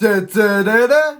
Da, da, da, da.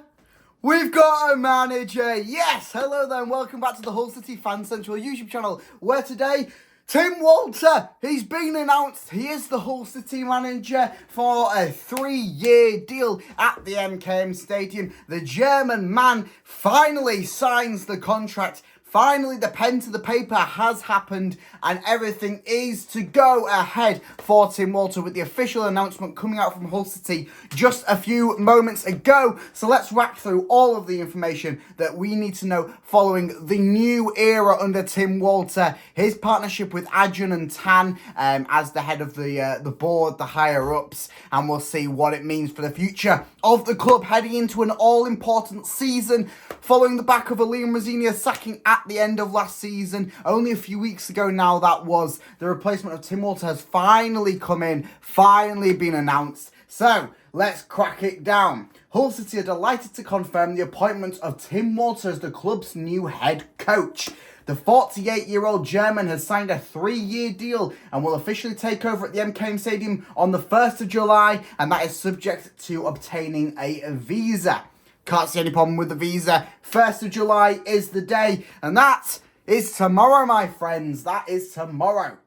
We've got a manager. Yes, hello there and welcome back to the HullCityFanCentral YouTube channel, where today Tim Walter, he's been announced. He is the Hull City manager for a 3-year deal at the MKM Stadium. The German man finally signs the contract. Finally, the pen to the paper has happened and everything is to go ahead for Tim Walter, with the official announcement coming out from Hull City just a few moments ago. So let's rack through all of the information that we need to know following the new era under Tim Walter, his partnership with Adrian and Tan as the head of the board, the higher-ups, and we'll see what it means for the future of the club heading into an all-important season following the back of Liam Rosenior sacking at the end of last season. Only a few weeks ago now that was. The replacement of Tim Walter has finally come in, finally been announced. So let's crack it down. Hull City are delighted to confirm the appointment of Tim Walter as the club's new head coach. The 48-year-old German has signed a 3-year deal and will officially take over at the MKM Stadium on the 1st of July, and that is subject to obtaining a visa. Can't see any problem with the visa. 1st of July is the day, and that is tomorrow, my friends. That is tomorrow.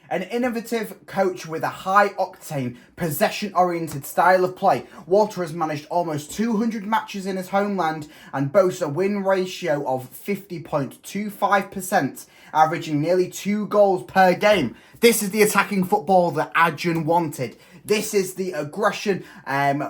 An innovative coach with a high-octane, possession-oriented style of play, Walter has managed almost 200 matches in his homeland and boasts a win ratio of 50.25%, averaging nearly 2 goals per game. This is the attacking football that Adrian wanted. This is the aggression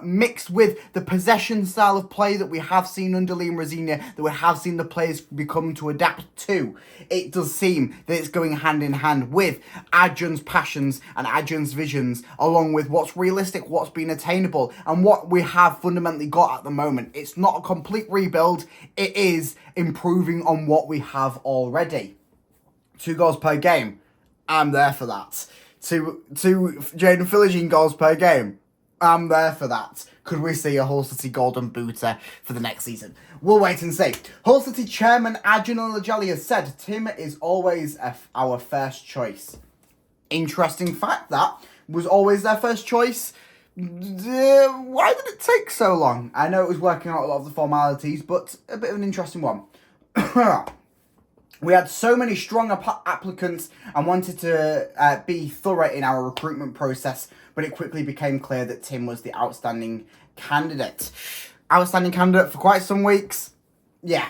mixed with the possession style of play that we have seen under Liam Rosenior, that we have seen the players become to adapt to. It does seem that it's going hand in hand with Adrian's passions and Adrian's visions, along with what's realistic, what's been attainable, and what we have fundamentally got at the moment. It's not a complete rebuild. It is improving on what we have already. 2 goals per game. I'm there for that. Two Jaden Philogene goals per game. I'm there for that. Could we see a Hull City Golden Booter for the next season? We'll wait and see. Hull City chairman Adrian Lajali has said Tim is always our first choice. Interesting fact, that was always their first choice. Why did it take so long? I know it was working out a lot of the formalities, but a bit of an interesting one. We had so many strong applicants and wanted to be thorough in our recruitment process, but it quickly became clear that Tim was the outstanding candidate. Outstanding candidate for quite some weeks. Yeah.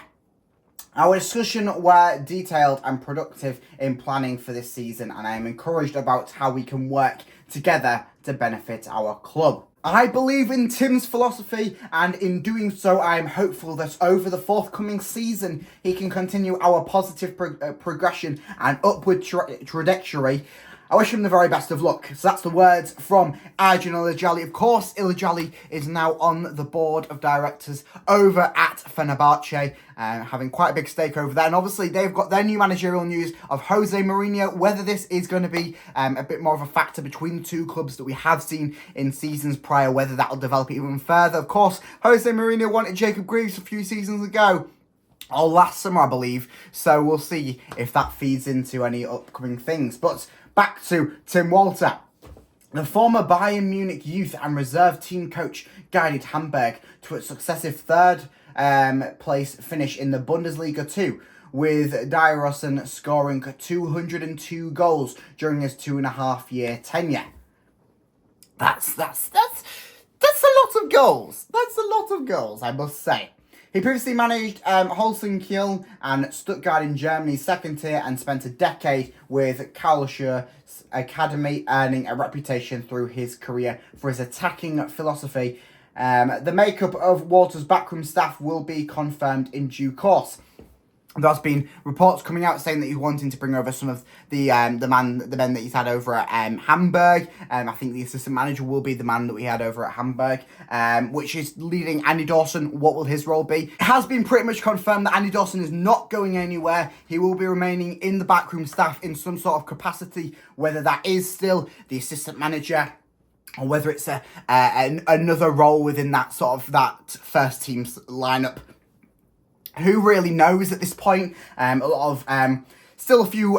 Our discussion were detailed and productive in planning for this season, and I am encouraged about how we can work together to benefit our club. I believe in Tim's philosophy, and in doing so, I am hopeful that over the forthcoming season, he can continue our positive progression and upward trajectory. I wish him the very best of luck. So that's the words from Adrian Ilajali. Of course, Ilajali is now on the board of directors over at Fenerbahce, having quite a big stake over there. And obviously, they've got their new managerial news of Jose Mourinho. Whether this is going to be a bit more of a factor between the two clubs that we have seen in seasons prior, whether that'll develop even further. Of course, Jose Mourinho wanted Jacob Greaves a few seasons ago. Or last summer, I believe. So we'll see if that feeds into any upcoming things. But back to Tim Walter. The former Bayern Munich youth and reserve team coach guided Hamburg to its successive third place finish in the Bundesliga 2, with Dyrosson scoring 202 goals during his 2.5-year tenure. That's a lot of goals. That's a lot of goals, I must say. He previously managed Holstein Kiel and Stuttgart in Germany's second tier and spent a decade with Karlsruhe's academy, earning a reputation through his career for his attacking philosophy. The makeup of Walter's backroom staff will be confirmed in due course. There's been reports coming out saying that he's wanting to bring over some of the men that he's had over at Hamburg. I think the assistant manager will be the man that we had over at Hamburg, which is leading Andy Dawson. What will his role be? It has been pretty much confirmed that Andy Dawson is not going anywhere. He will be remaining in the backroom staff in some sort of capacity, whether that is still the assistant manager or whether it's another role within that first team lineup. Who really knows at this point? A lot of still a few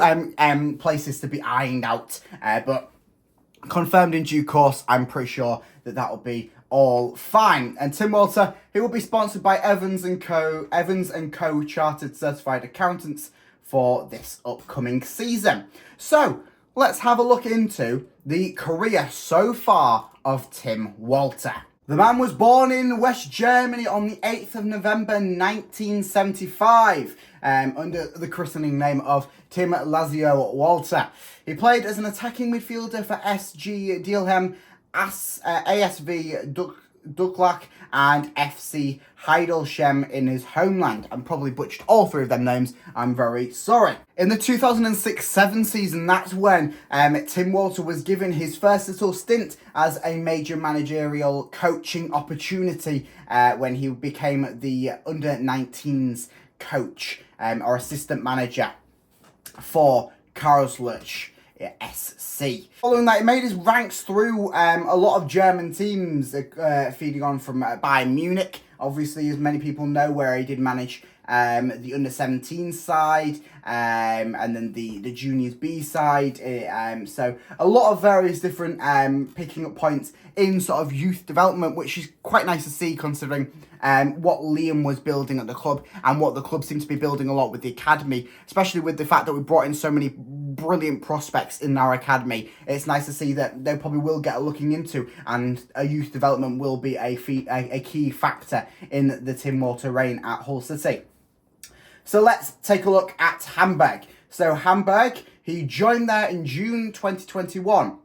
places to be ironed out, but confirmed in due course. I'm pretty sure that will be all fine. And Tim Walter, he will be sponsored by Evans & Co Chartered Certified Accountants for this upcoming season. So let's have a look into the career so far of Tim Walter. The man was born in West Germany on the 8th of November 1975 under the christening name of Tim Lazio Walter. He played as an attacking midfielder for SG Dielhem, ASV Duklak and FC Heidelschem in his homeland. I'm probably butchered all three of them names. I'm very sorry. In the 2006-07 season, that's when Tim Walter was given his first little stint as a major managerial coaching opportunity when he became the under-19s coach or assistant manager for Karlsruhe SC. Following that, he made his ranks through a lot of German teams, feeding on from Bayern Munich, obviously, as many people know, where he did manage the under-17 side, and then the juniors B side. So a lot of various different picking up points in sort of youth development, which is quite nice to see considering what Liam was building at the club and what the club seems to be building a lot with the academy, especially with the fact that we brought in so many brilliant prospects in our academy. It's nice to see that they probably will get a looking into, and a youth development will be a key factor in the Tim Walter reign at Hull City. So let's take a look at Hamburg. So Hamburg, he joined there in June 2021.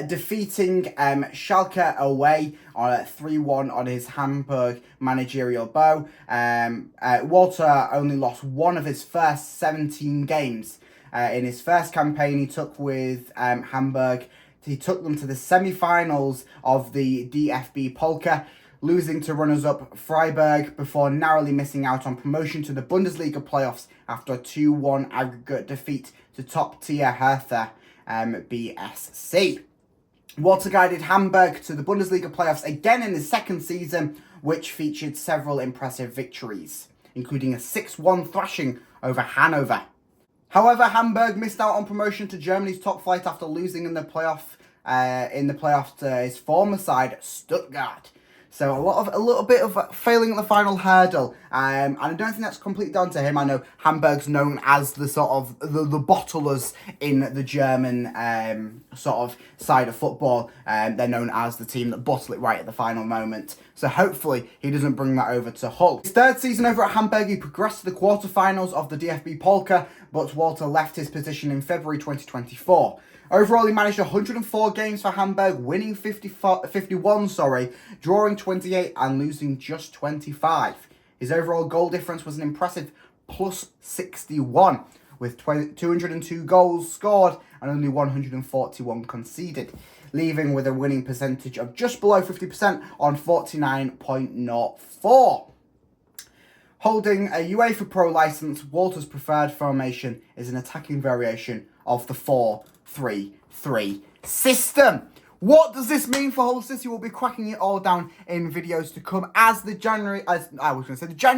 Defeating Schalke away on 3-1 on his Hamburg managerial bow. Walter only lost one of his first 17 games. In his first campaign he took with Hamburg, he took them to the semi-finals of the DFB Polka, losing to runners-up Freiburg before narrowly missing out on promotion to the Bundesliga playoffs after a 2-1 aggregate defeat to top-tier Hertha BSC. Walter guided Hamburg to the Bundesliga playoffs again in his second season, which featured several impressive victories, including a 6-1 thrashing over Hanover. However, Hamburg missed out on promotion to Germany's top flight after losing in the playoff to his former side, Stuttgart. So a little bit of failing at the final hurdle, and I don't think that's completely down to him. I know Hamburg's known as the sort of the bottlers in the German sort of side of football. They're known as the team that bottle it right at the final moment. So hopefully he doesn't bring that over to Hull. His third season over at Hamburg, he progressed to the quarterfinals of the DFB Polka, but Walter left his position in February 2024. Overall, he managed 104 games for Hamburg, winning 51, drawing 28 and losing just 25. His overall goal difference was an impressive plus 61, with 202 goals scored and only 141 conceded, leaving with a winning percentage of just below 50% on 49.04. Holding a UEFA Pro license, Walter's preferred formation is an attacking variation of the 4-3-3 system. What does this mean for Hull City? We'll be cracking it all down in videos to come as the January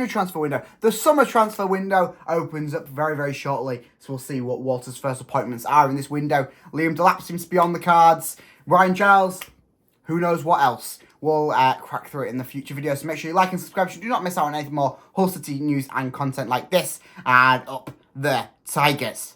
transfer window, the summer transfer window opens up very, very shortly. So we'll see what Walter's first appointments are in this window. Liam Delap seems to be on the cards. Ryan Giles, who knows what else. We'll crack through it in the future videos. So make sure you like and subscribe so you do not miss out on anything more Hull City news and content like this. And up the Tigers.